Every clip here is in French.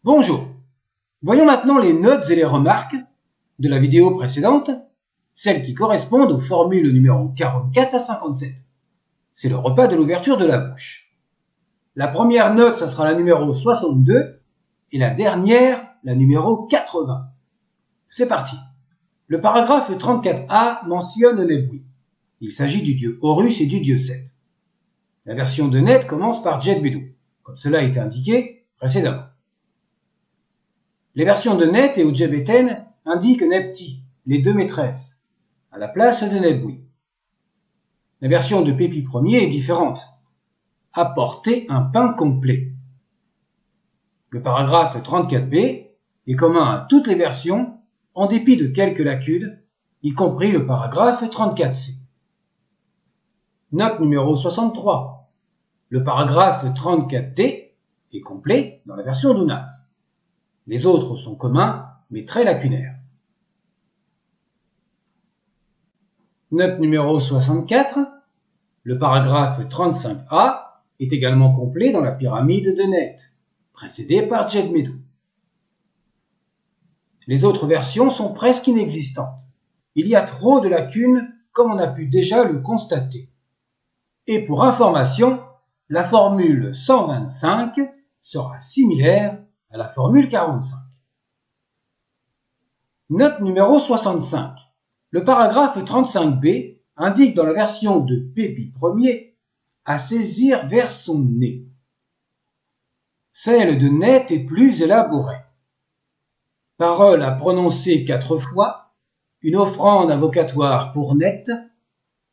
Bonjour. Voyons maintenant les notes et les remarques de la vidéo précédente, celles qui correspondent aux formules numéro 44 à 57. C'est le repas de l'ouverture de la bouche. La première note, ça sera la numéro 62 et la dernière, la numéro 80. C'est parti. Le paragraphe 34a mentionne Nebui. Il s'agit du dieu Horus et du dieu Seth. La version de Net commence par Djedmedu, comme cela a été indiqué précédemment. Les versions de Net et Udjebeten indiquent Nepti, les deux maîtresses, à la place de Nebui. La version de Pépi Ier est différente. Apporter un pain complet. Le paragraphe 34b est commun à toutes les versions, en dépit de quelques lacunes, y compris le paragraphe 34c. Note numéro 63. Le paragraphe 34d est complet dans la version d'Unas. Les autres sont communs, mais très lacunaires. Note numéro 64. Le paragraphe 35a est également complet dans la pyramide de Net, précédée par Djedmedu. Les autres versions sont presque inexistantes. Il y a trop de lacunes, comme on a pu déjà le constater. Et pour information, la formule 125 sera similaire à la formule 45. Note numéro 65. Le paragraphe 35b indique dans la version de Pépi Ier à saisir vers son nez. Celle de Net est plus élaborée. Parole à prononcer 4 fois, une offrande invocatoire pour Net,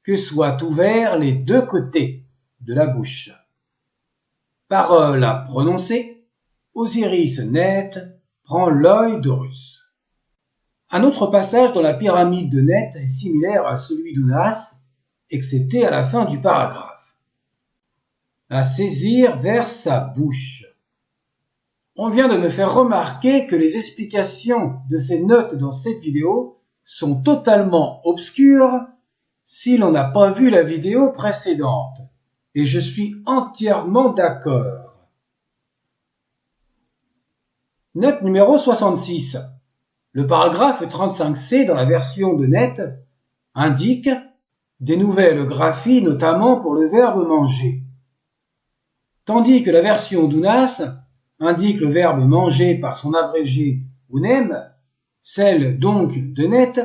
que soient ouverts les deux côtés de la bouche. Parole à prononcer, Osiris Net prend l'œil d'Horus. Un autre passage dans la pyramide de Net est similaire à celui d'Unas, excepté à la fin du paragraphe. À saisir vers sa bouche. On vient de me faire remarquer que les explications de ces notes dans cette vidéo sont totalement obscures si l'on n'a pas vu la vidéo précédente. Et je suis entièrement d'accord. Note numéro 66. Le paragraphe 35c dans la version de Net indique des nouvelles graphies, notamment pour le verbe manger. Tandis que la version d'Unas indique le verbe manger par son abrégé unem, celle donc de Net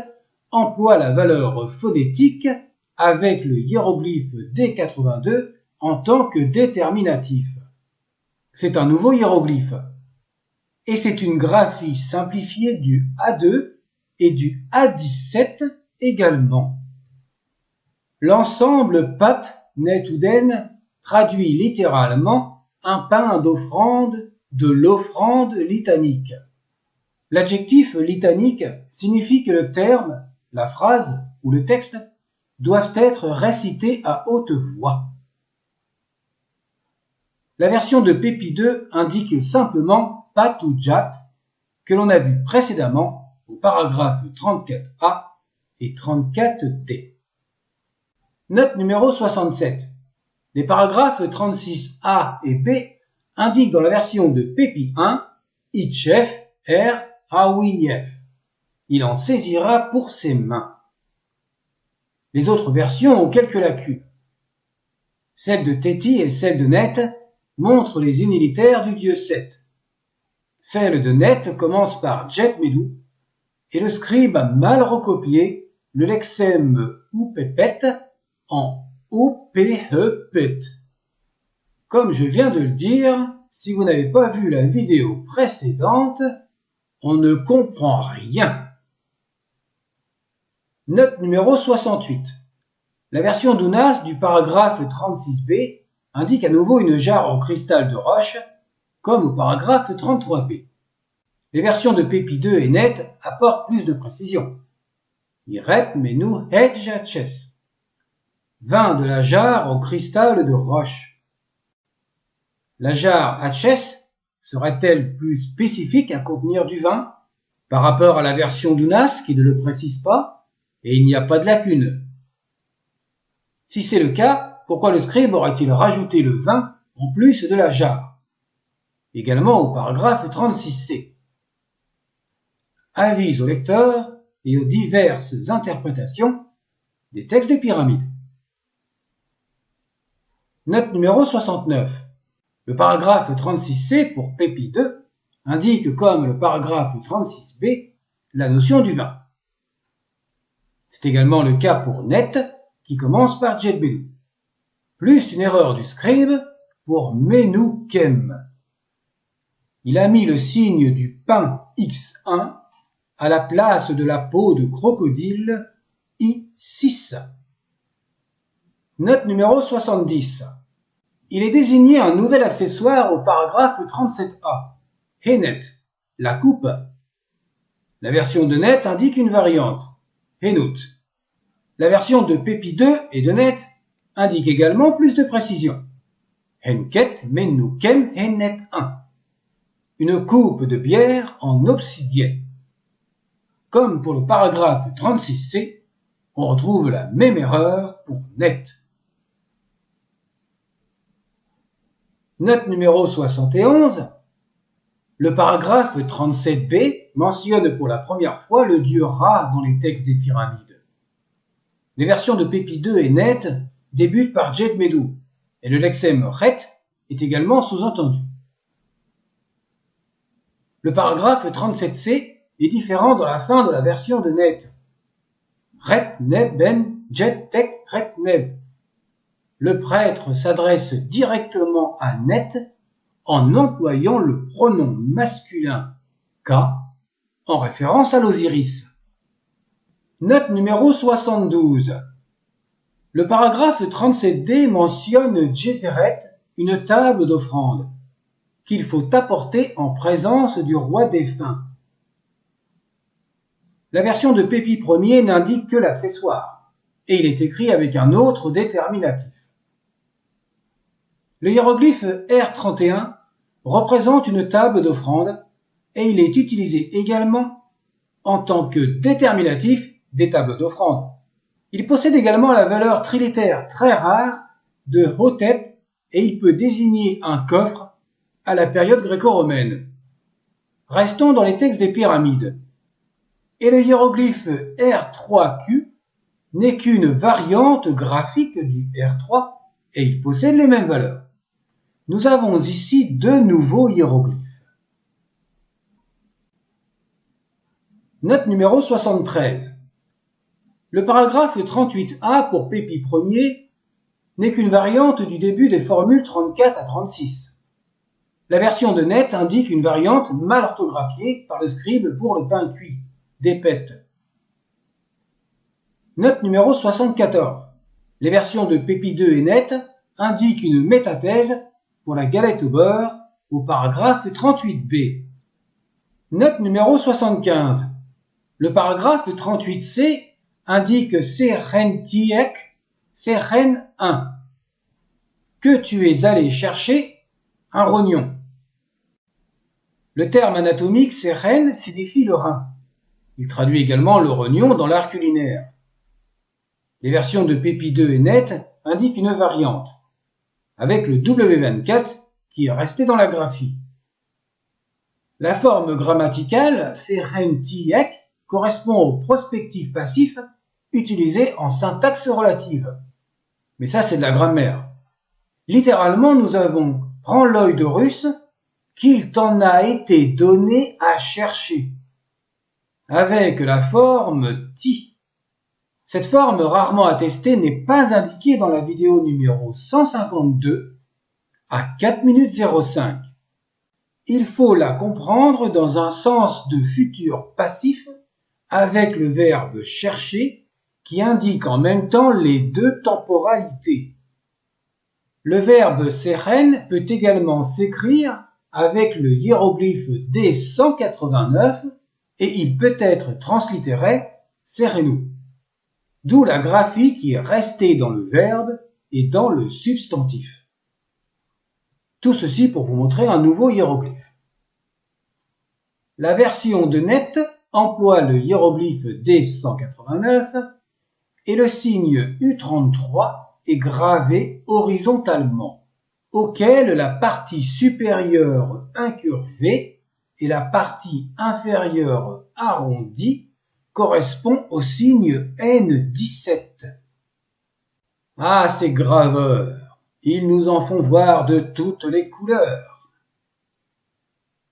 emploie la valeur phonétique avec le hiéroglyphe D82 en tant que déterminatif. C'est un nouveau hiéroglyphe. Et c'est une graphie simplifiée du A2 et du A17 également. L'ensemble Pat Net Uden traduit littéralement un pain d'offrande de l'offrande litanique. L'adjectif litanique signifie que le terme, la phrase ou le texte doivent être récités à haute voix. La version de Pépi 2 indique simplement Pat ou Jat que l'on a vu précédemment au paragraphe 34a et 34t. Note numéro 67. Les paragraphes 36a et b indiquent dans la version de Pépi 1 Itchef R Awiyef. Il en saisira pour ses mains. Les autres versions ont quelques lacunes. Celle de Téti et celle de Net montrent les unilitaires du dieu Seth. Celle de Net commence par Djedmedu et le scribe a mal recopié le lexème Oupepet en Oupehepet. Comme je viens de le dire, si vous n'avez pas vu la vidéo précédente, on ne comprend rien. Note numéro 68. La version d'Unas du paragraphe 36b indique à nouveau une jarre en cristal de roche, comme au paragraphe 33b. Les versions de Pépi 2 et Net apportent plus de précision. Irep menu hedjaches. Vin de la jarre au cristal de roche. La jarre Hatches serait-elle plus spécifique à contenir du vin par rapport à la version d'Unas qui ne le précise pas et il n'y a pas de lacune? Si c'est le cas, pourquoi le scribe aurait-il rajouté le vin en plus de la jarre? également au paragraphe 36c. Avis au lecteur et aux diverses interprétations des textes des pyramides. Note numéro 69. Le paragraphe 36c pour Pépi 2 indique, comme le paragraphe 36b, la notion du vin. C'est également le cas pour Net, qui commence par Djedbedou, plus une erreur du scribe pour Menoukem. Il a mis le signe du pain X1 à la place de la peau de crocodile I6. Note numéro 70. Il est désigné un nouvel accessoire au paragraphe 37a. Henet, la coupe. La version de Net indique une variante, Henout. La version de Pépi 2 et de Net indique également plus de précision. Henket Menoukem Henet 1. Une coupe de bière en obsidienne. Comme pour le paragraphe 36c, on retrouve la même erreur pour Net. Note numéro 71. Le paragraphe 37b mentionne pour la première fois le dieu Ra dans les textes des pyramides. Les versions de Pépi 2 et Net débutent par Djedbedou, et le lexème Ret est également sous-entendu. Le paragraphe 37c est différent dans la fin de la version de Net. Ret Neb Ben Djed Tek Ret Neb. Le prêtre s'adresse directement à Net en employant le pronom masculin Ka en référence à l'Osiris. Note numéro 72. Le paragraphe 37d mentionne Djezeret, une table d'offrande, qu'il faut apporter en présence du roi défunt. La version de Pépi Ier n'indique que l'accessoire, et il est écrit avec un autre déterminatif. Le hiéroglyphe R31 représente une table d'offrande et il est utilisé également en tant que déterminatif des tables d'offrande. Il possède également la valeur trilitère très rare de Hotep et il peut désigner un coffre à la période gréco-romaine. Restons dans les textes des pyramides. Et le hiéroglyphe R3Q n'est qu'une variante graphique du R3 et il possède les mêmes valeurs. Nous avons ici deux nouveaux hiéroglyphes. Note numéro 73. Le paragraphe 38a pour Pépi Ier n'est qu'une variante du début des formules 34 à 36. La version de Net indique une variante mal orthographiée par le scribe pour le pain cuit, Dépet. Note numéro 74. Les versions de Pépi 2 et Net indiquent une métathèse pour la galette au beurre au paragraphe 38b. Note numéro 75. Le paragraphe 38c indique Serentiek, Seren 1, que tu es allé chercher un rognon. Le terme anatomique Seren signifie le rein. Il traduit également le rognon dans l'art culinaire. Les versions de Pépi 2 et Net indiquent une variante, avec le W24 qui est resté dans la graphie. La forme grammaticale Serentiek correspond au prospectif passif utilisé en syntaxe relative. Mais ça, c'est de la grammaire. Littéralement, nous avons « prends l'œil de russe qu'il t'en a été donné à chercher » avec la forme ti. Cette forme rarement attestée n'est pas indiquée dans la vidéo numéro 152 à 4 minutes 05. Il faut la comprendre dans un sens de futur passif avec le verbe chercher qui indique en même temps les deux temporalités. Le verbe seren peut également s'écrire avec le hiéroglyphe D189 et il peut être translittéré serenou. D'où la graphie qui est restée dans le verbe et dans le substantif. Tout ceci pour vous montrer un nouveau hiéroglyphe. La version de Net emploie le hiéroglyphe D189 et le signe U33 est gravé horizontalement. auquel la partie supérieure incurvée et la partie inférieure arrondie correspond au signe N17. Ah, ces graveurs, ils nous en font voir de toutes les couleurs.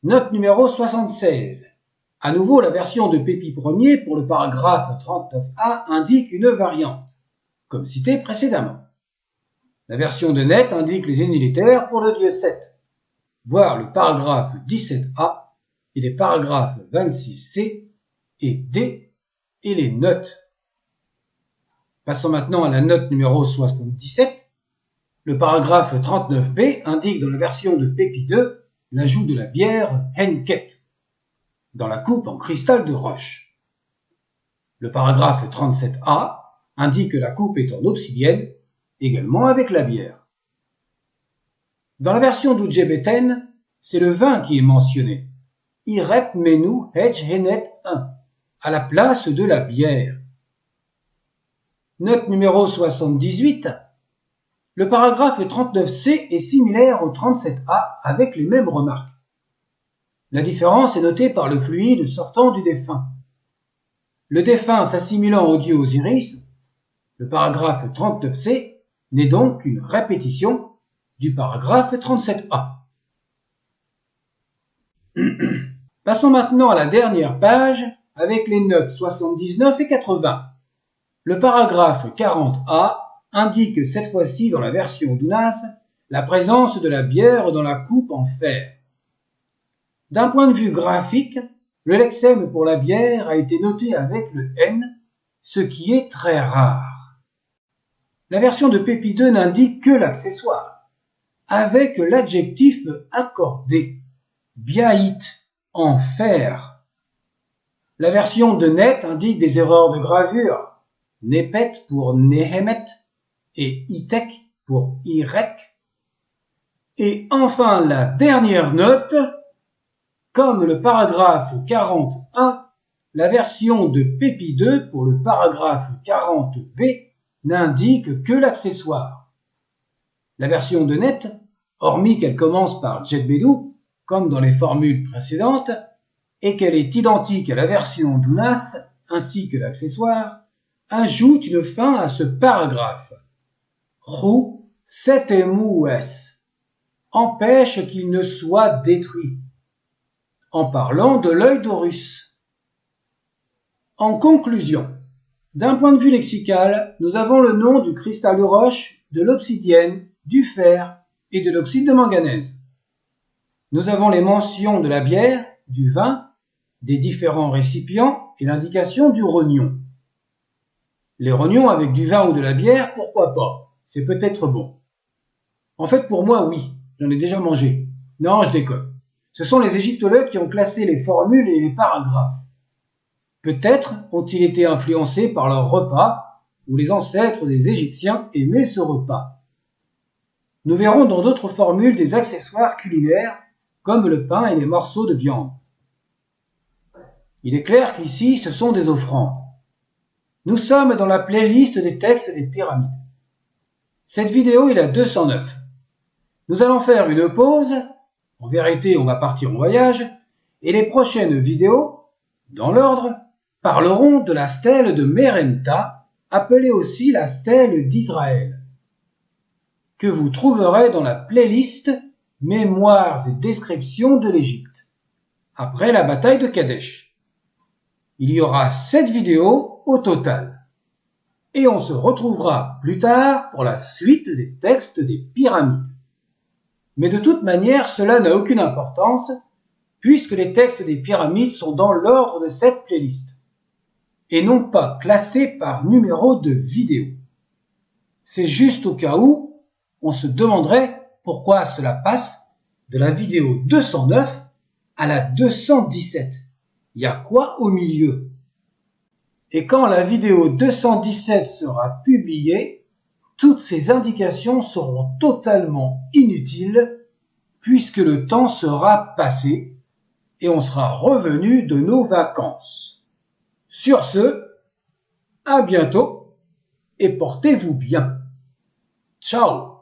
Note numéro 76. À nouveau, la version de Pépi Ier pour le paragraphe 39a indique une variante, comme cité précédemment. La version de Net indique les utilitaires pour le dieu 7, voir le paragraphe 17a et les paragraphes 26c et d et les notes. Passons maintenant à la note numéro 77. Le paragraphe 39b indique dans la version de Pépi II l'ajout de la bière Henket dans la coupe en cristal de roche. Le paragraphe 37a indique que la coupe est en obsidienne, également avec la bière. Dans la version d'Udjebeten, c'est le vin qui est mentionné. Irep menu hedge henet 1, à la place de la bière. Note numéro 78. Le paragraphe 39c est similaire au 37a avec les mêmes remarques. La différence est notée par le fluide sortant du défunt. Le défunt s'assimilant au dieu Osiris, le paragraphe 39c n'est donc qu'une répétition du paragraphe 37a. Passons maintenant à la dernière page avec les notes 79 et 80. Le paragraphe 40a indique cette fois-ci dans la version d'Unas la présence de la bière dans la coupe en fer. D'un point de vue graphique, le lexème pour la bière a été noté avec le N, ce qui est très rare. La version de Pépi II n'indique que l'accessoire, avec l'adjectif accordé, biaït, en fer. La version de Net indique des erreurs de gravure, Nepet pour Nehemet et Itek pour Irek. Et enfin la dernière note, comme le paragraphe 41, la version de Pépi II pour le paragraphe 40b n'indique que l'accessoire. La version de Net, hormis qu'elle commence par Djedbedou, comme dans les formules précédentes, et qu'elle est identique à la version d'Unas ainsi que l'accessoire, ajoute une fin à ce paragraphe. Rou setemoues, empêche qu'il ne soit détruit, en parlant de l'œil d'Horus. En conclusion, d'un point de vue lexical, nous avons le nom du cristal de roche, de l'obsidienne, du fer et de l'oxyde de manganèse. Nous avons les mentions de la bière, du vin, des différents récipients et l'indication du rognon. Les rognons avec du vin ou de la bière, pourquoi pas? C'est peut-être bon. En fait, pour moi, oui, j'en ai déjà mangé. Non, je déconne. Ce sont les égyptologues qui ont classé les formules et les paragraphes. Peut-être ont-ils été influencés par leur repas, où les ancêtres des Égyptiens aimaient ce repas. Nous verrons dans d'autres formules des accessoires culinaires, comme le pain et les morceaux de viande. Il est clair qu'ici, ce sont des offrandes. Nous sommes dans la playlist des textes des pyramides. Cette vidéo est la 209. Nous allons faire une pause, en vérité on va partir en voyage, et les prochaines vidéos, dans l'ordre, parleront de la stèle de Merenta, appelée aussi la stèle d'Israël, que vous trouverez dans la playlist Mémoires et descriptions de l'Égypte, après la bataille de Kadesh. Il y aura 7 vidéos au total. Et on se retrouvera plus tard pour la suite des textes des pyramides. Mais de toute manière, cela n'a aucune importance, puisque les textes des pyramides sont dans l'ordre de cette playlist, et non pas classés par numéro de vidéo. C'est juste au cas où on se demanderait pourquoi cela passe de la vidéo 209 à la 217. Il y a quoi au milieu? Et quand la vidéo 217 sera publiée, toutes ces indications seront totalement inutiles puisque le temps sera passé et on sera revenu de nos vacances. Sur ce, à bientôt et portez-vous bien. Ciao!